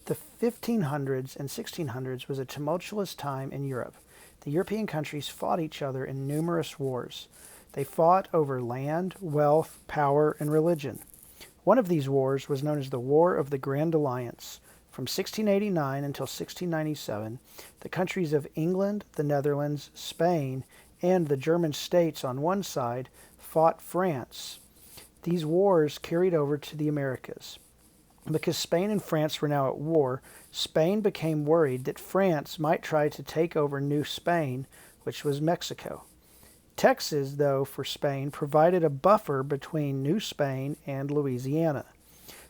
The 1500s and 1600s was a tumultuous time in Europe. The European countries fought each other in numerous wars. They fought over land, wealth, power, and religion. One of these wars was known as the War of the Grand Alliance. From 1689 until 1697, the countries of England, the Netherlands, Spain, and the German states on one side fought France. These wars carried over to the Americas. Because Spain and France were now at war, Spain became worried that France might try to take over New Spain, which was Mexico. Texas, though, for Spain, provided a buffer between New Spain and Louisiana.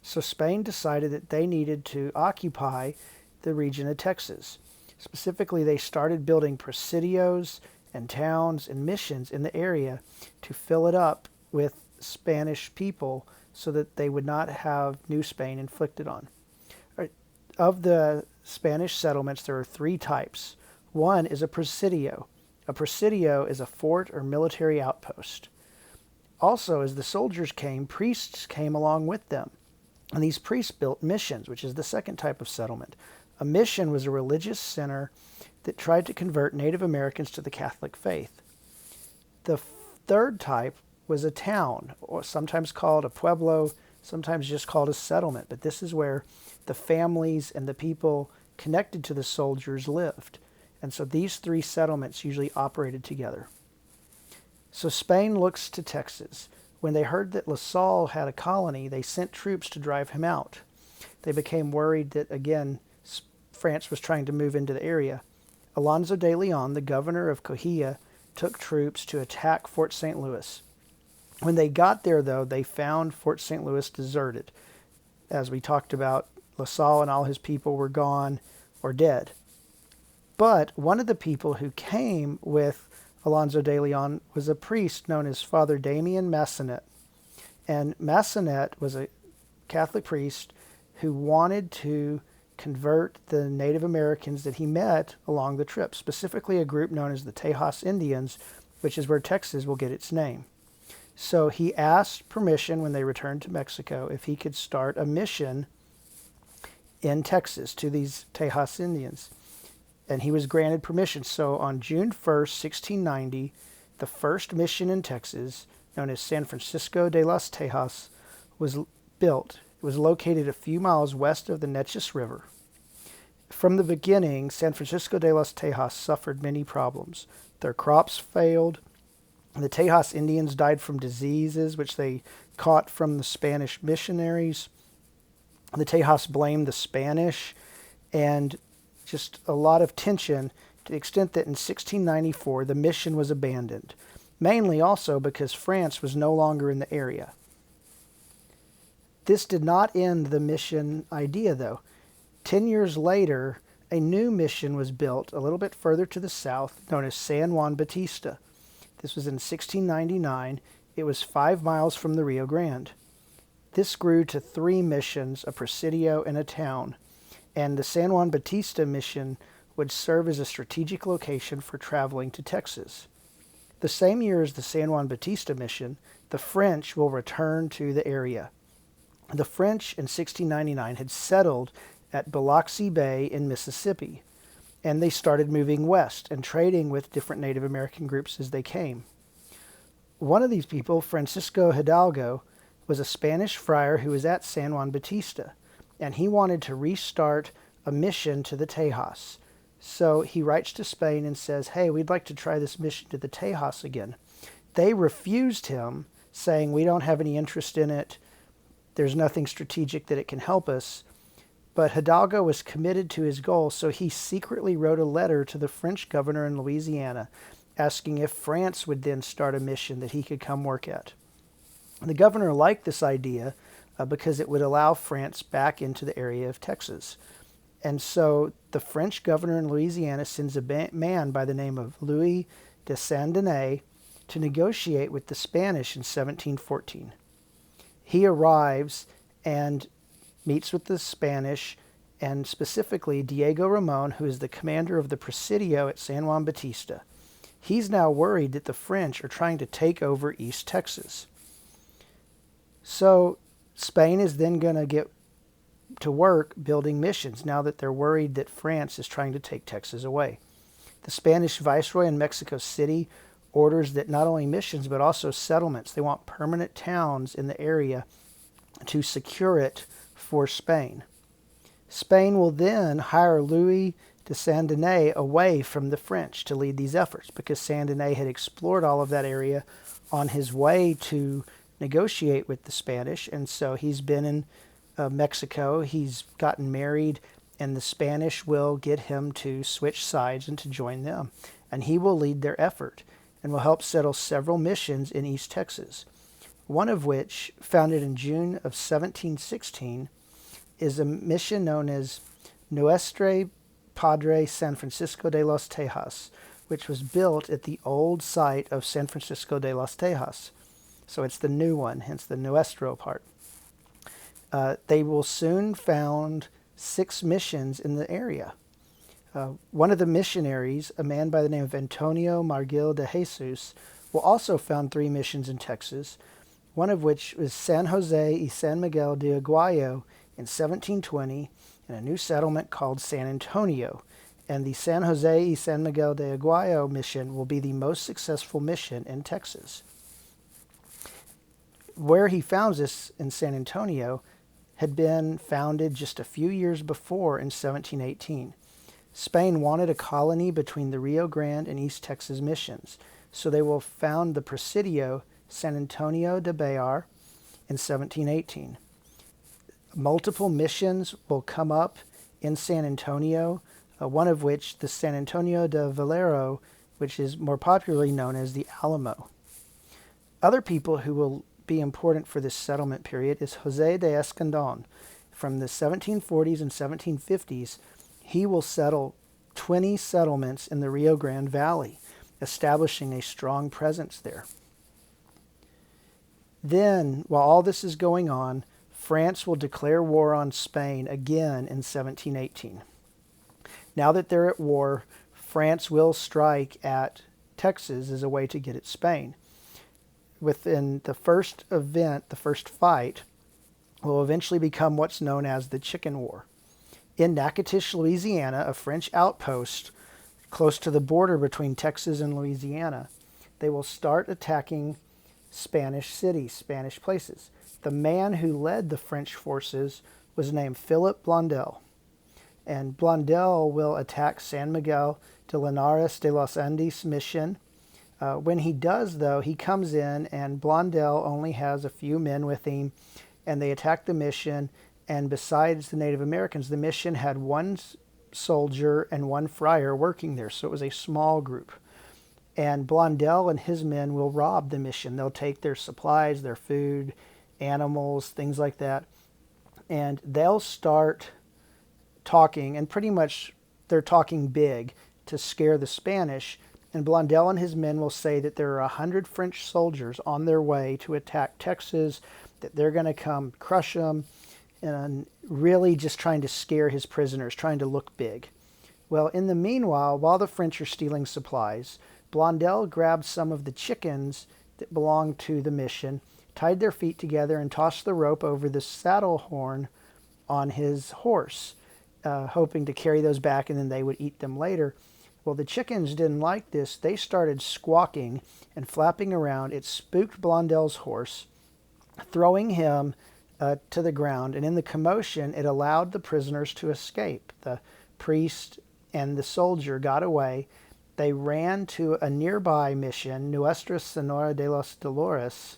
So Spain decided that they needed to occupy the region of Texas. Specifically, they started building presidios and towns and missions in the area to fill it up with Spanish people so that they would not have New Spain inflicted on. Of the Spanish settlements, there are three types. One is a presidio. A presidio is a fort or military outpost. Also, as the soldiers came, priests came along with them. And these priests built missions, which is the second type of settlement. A mission was a religious center that tried to convert Native Americans to the Catholic faith. The third type was a town, or sometimes called a pueblo, sometimes just called a settlement. But this is where the families and the people connected to the soldiers lived. And so these three settlements usually operated together. So Spain looks to Texas. When they heard that La Salle had a colony, they sent troops to drive him out. They became worried that, again, France was trying to move into the area. Alonso de Leon, the governor of Coahuila, took troops to attack Fort St. Louis. When they got there, though, they found Fort St. Louis deserted. As we talked about, La Salle and all his people were gone or dead. But one of the people who came with Alonso de Leon was a priest known as Father Damien Massenet. And Massenet was a Catholic priest who wanted to convert the Native Americans that he met along the trip, specifically a group known as the Tejas Indians, which is where Texas will get its name. So he asked permission when they returned to Mexico if he could start a mission in Texas to these Tejas Indians. And he was granted permission. So on June 1st, 1690, the first mission in Texas, known as San Francisco de las Tejas, was built. It was located a few miles west of the Neches River. From the beginning, San Francisco de las Tejas suffered many problems. Their crops failed. The Tejas Indians died from diseases which they caught from the Spanish missionaries. The Tejas blamed the Spanish, and just a lot of tension to the extent that in 1694 the mission was abandoned, mainly also because France was no longer in the area. This did not end the mission idea, though. 10 years later, a new mission was built a little bit further to the south, known as San Juan Bautista. This was in 1699. It was 5 miles from the Rio Grande. This grew to 3 missions, a presidio, and a town. And the San Juan Bautista mission would serve as a strategic location for traveling to Texas. The same year as the San Juan Bautista mission, the French will return to the area. The French in 1699 had settled at Biloxi Bay in Mississippi, and they started moving west and trading with different Native American groups as they came. One of these people, Francisco Hidalgo, was a Spanish friar who was at San Juan Bautista, and he wanted to restart a mission to the Tejas. So he writes to Spain and says, hey, we'd like to try this mission to the Tejas again. They refused him, saying, we don't have any interest in it. There's nothing strategic that it can help us. But Hidalgo was committed to his goal, so he secretly wrote a letter to the French governor in Louisiana, asking if France would then start a mission that he could come work at. The governor liked this idea because it would allow France back into the area of Texas. And so the French governor in Louisiana sends a man by the name of Louis de Saint-Denis to negotiate with the Spanish in 1714. He arrives and meets with the Spanish, and specifically Diego Ramon, who is the commander of the Presidio at San Juan Bautista. He's now worried that the French are trying to take over East Texas. So Spain is then going to get to work building missions now that they're worried that France is trying to take Texas away. The Spanish viceroy in Mexico City orders that not only missions but also settlements. They want permanent towns in the area to secure it for Spain. Spain will then hire Louis de Saint Denis away from the French to lead these efforts because Saint Denis had explored all of that area on his way to negotiate with the Spanish, and so he's been in Mexico, he's gotten married, and the Spanish will get him to switch sides and to join them. And he will lead their effort and will help settle several missions in East Texas. One of which, founded in June of 1716, is a mission known as Nuestra Padre San Francisco de los Tejas, which was built at the old site of San Francisco de los Tejas. So it's the new one, hence the Nuestro part. They will soon found 6 missions in the area. One of the missionaries, a man by the name of Antonio Margil de Jesus, will also found 3 missions in Texas, one of which was San Jose y San Miguel de Aguayo in 1720, and a new settlement called San Antonio. And the San Jose y San Miguel de Aguayo mission will be the most successful mission in Texas. Where he founds this in San Antonio had been founded just a few years before in 1718. Spain wanted a colony between the Rio Grande and East Texas missions, so they will found the Presidio San Antonio de Bayar in 1718. Multiple missions will come up in San Antonio, one of which, the San Antonio de Valero, which is more popularly known as the Alamo. Other people who will be important for this settlement period is Jose de Escandon. From the 1740s and 1750s, he will settle 20 settlements in the Rio Grande Valley, establishing a strong presence there. Then, while all this is going on, France will declare war on Spain again in 1718. Now that they're at war, France will strike at Texas as a way to get at Spain. Within the first event, the first fight, will eventually become what's known as the Chicken War. In Natchitoches, Louisiana, a French outpost close to the border between Texas and Louisiana, they will start attacking Spanish cities, Spanish places. The man who led the French forces was named Philip Blondel. And Blondel will attack San Miguel de Linares de los Andes mission. When he does, though, he comes in and Blondel only has a few men with him, and they attack the mission. And besides the Native Americans, the mission had 1 soldier and 1 friar working there, so it was a small group. And Blondel and his men will rob the mission. They'll take their supplies, their food, animals, things like that, and they'll start talking, and pretty much they're talking big to scare the Spanish. And Blondel and his men will say that there are 100 French soldiers on their way to attack Texas, that they're going to come crush them, and really just trying to scare his prisoners, trying to look big. Well, in the meanwhile, while the French are stealing supplies, Blondel grabbed some of the chickens that belonged to the mission, tied their feet together, and tossed the rope over the saddle horn on his horse, hoping to carry those back and then they would eat them later. Well, the chickens didn't like this. They started squawking and flapping around. It spooked Blondel's horse, throwing him to the ground. And in the commotion, it allowed the prisoners to escape. The priest and the soldier got away. They ran to a nearby mission, Nuestra Senora de los Dolores,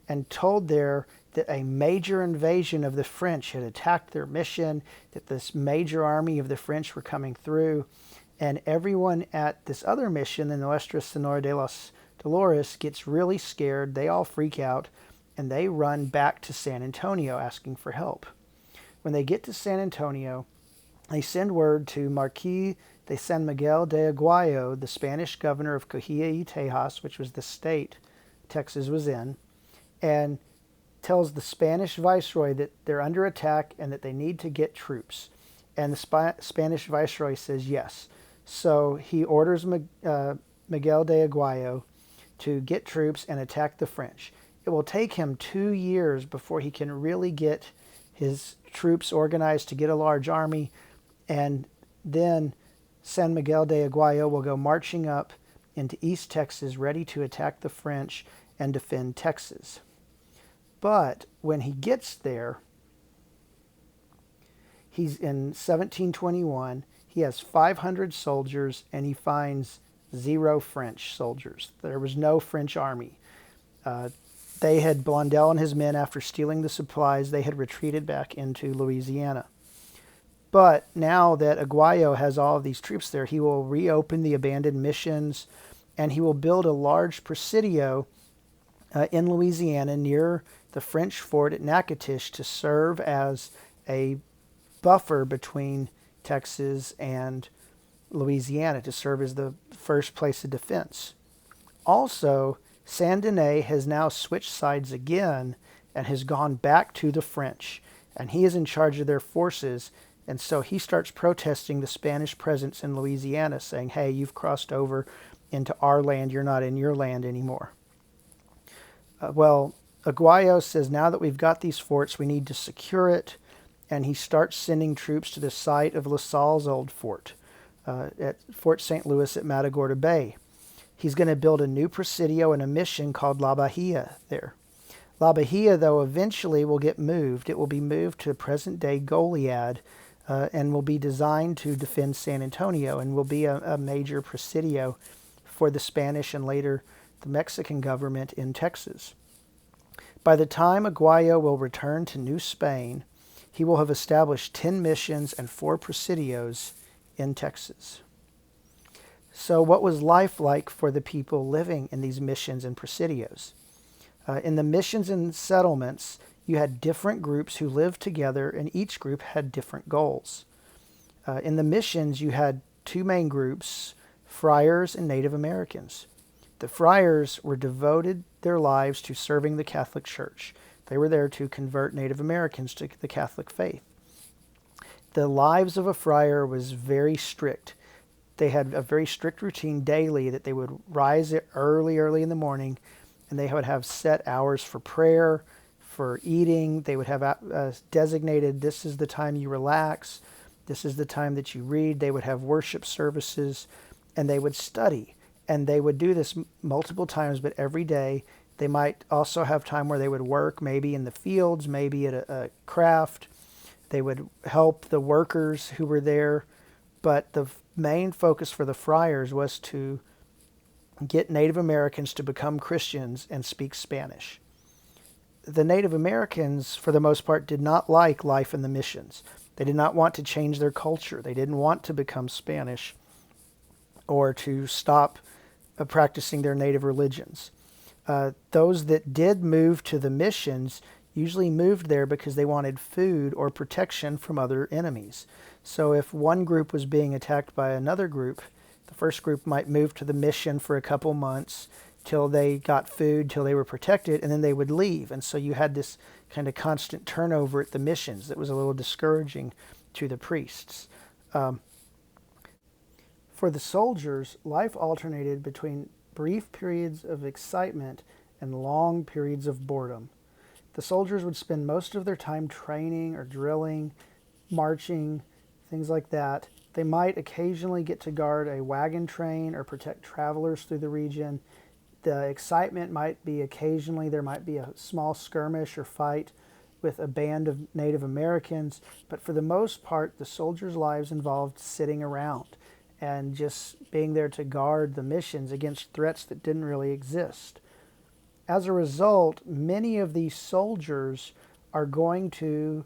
and told there that a major invasion of the French had attacked their mission, that this major army of the French were coming through. And everyone at this other mission, the Nuestra Senora de los Dolores, gets really scared. They all freak out, and they run back to San Antonio asking for help. When they get to San Antonio, they send word to Marquis de San Miguel de Aguayo, the Spanish governor of Cojia y Tejas, which was the state Texas was in, and tells the Spanish viceroy that they're under attack and that they need to get troops. And the Spanish viceroy says yes. So he orders Miguel de Aguayo to get troops and attack the French. It will take him 2 years before he can really get his troops organized to get a large army, and then San Miguel de Aguayo will go marching up into East Texas, ready to attack the French and defend Texas. But when he gets there, he's in 1721, he has 500 soldiers, and he finds 0 French soldiers. There was no French army. They had, Blondel and his men, after stealing the supplies, they had retreated back into Louisiana. But now that Aguayo has all of these troops there, he will reopen the abandoned missions, and he will build a large presidio in Louisiana near the French fort at Natchitoches to serve as a buffer between Texas and Louisiana, to serve as the first place of defense. Also, Saint Denis has now switched sides again and has gone back to the French, and he is in charge of their forces, and so he starts protesting the Spanish presence in Louisiana, saying, hey, you've crossed over into our land, you're not in your land anymore. Aguayo says, now that we've got these forts, we need to secure it, and he starts sending troops to the site of La Salle's old fort, at Fort St. Louis at Matagorda Bay. He's going to build a new presidio and a mission called La Bahia there. La Bahia, though, eventually will get moved. It will be moved to present-day Goliad, and will be designed to defend San Antonio, and will be a major presidio for the Spanish and later the Mexican government in Texas. By the time Aguayo will return to New Spain, he will have established 10 missions and 4 presidios in Texas. So what was life like for the people living in these missions and presidios? In the missions and settlements, you had different groups who lived together, and each group had different goals. In the missions, you had 2 main groups, friars and Native Americans. The friars were devoted their lives to serving the Catholic Church. They were there to convert Native Americans to the Catholic faith. The lives of a friar was very strict. They had a very strict routine daily, that they would rise early in the morning, and they would have set hours for prayer, for eating. They would have designated, this is the time you relax, this is the time that you read. They would have worship services, and they would study. And they would do this multiple times, but every day. They might also have time where they would work, maybe in the fields, maybe at a craft. They would help the workers who were there. But the main focus for the friars was to get Native Americans to become Christians and speak Spanish. The Native Americans, for the most part, did not like life in the missions. They did not want to change their culture. They didn't want to become Spanish or to stop practicing their native religions. Those that did move to the missions usually moved there because they wanted food or protection from other enemies. So if one group was being attacked by another group, the first group might move to the mission for a couple months till they got food, till they were protected, and then they would leave. And so you had this kind of constant turnover at the missions that was a little discouraging to the priests. For the soldiers, life alternated between brief periods of excitement and long periods of boredom. The soldiers would spend most of their time training or drilling, marching, things like that. They might occasionally get to guard a wagon train or protect travelers through the region. The excitement might be occasionally there might be a small skirmish or fight with a band of Native Americans, but for the most part, the soldiers' lives involved sitting around and just being there to guard the missions against threats that didn't really exist. As a result, many of these soldiers are going to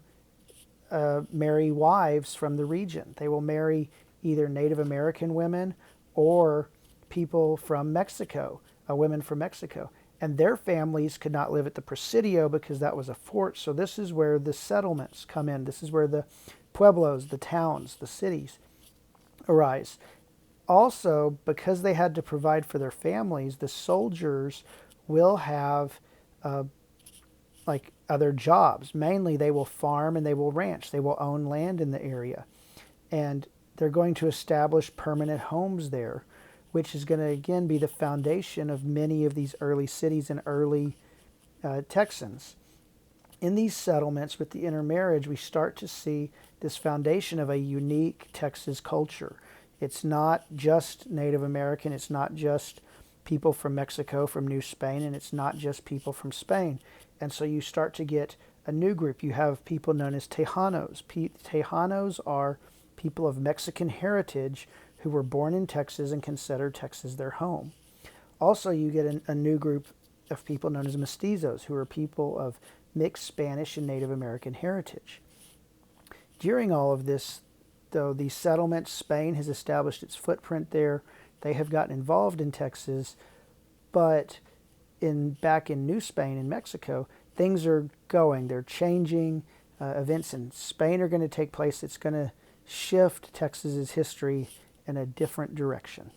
marry wives from the region. They will marry either Native American women or people from Mexico, women from Mexico. And their families could not live at the Presidio because that was a fort. So this is where the settlements come in. This is where the pueblos, the towns, the cities arise. Also, because they had to provide for their families, the soldiers will have other jobs. Mainly they will farm and they will ranch. They will own land in the area. And they're going to establish permanent homes there, which is going to, again, be the foundation of many of these early cities and early Texans. In these settlements with the intermarriage, we start to see this foundation of a unique Texas culture. It's not just Native American, it's not just people from Mexico, from New Spain, and it's not just people from Spain. And so you start to get a new group. You have people known as Tejanos. Tejanos are people of Mexican heritage who were born in Texas and consider Texas their home. Also, you get a new group of people known as mestizos, who are people of mixed Spanish and Native American heritage. During all of this, though, these settlements, Spain has established its footprint there. They have gotten involved in Texas, but back in New Spain in Mexico, things are going. They're changing. Events in Spain are going to take place. It's going to shift Texas's history in a different direction.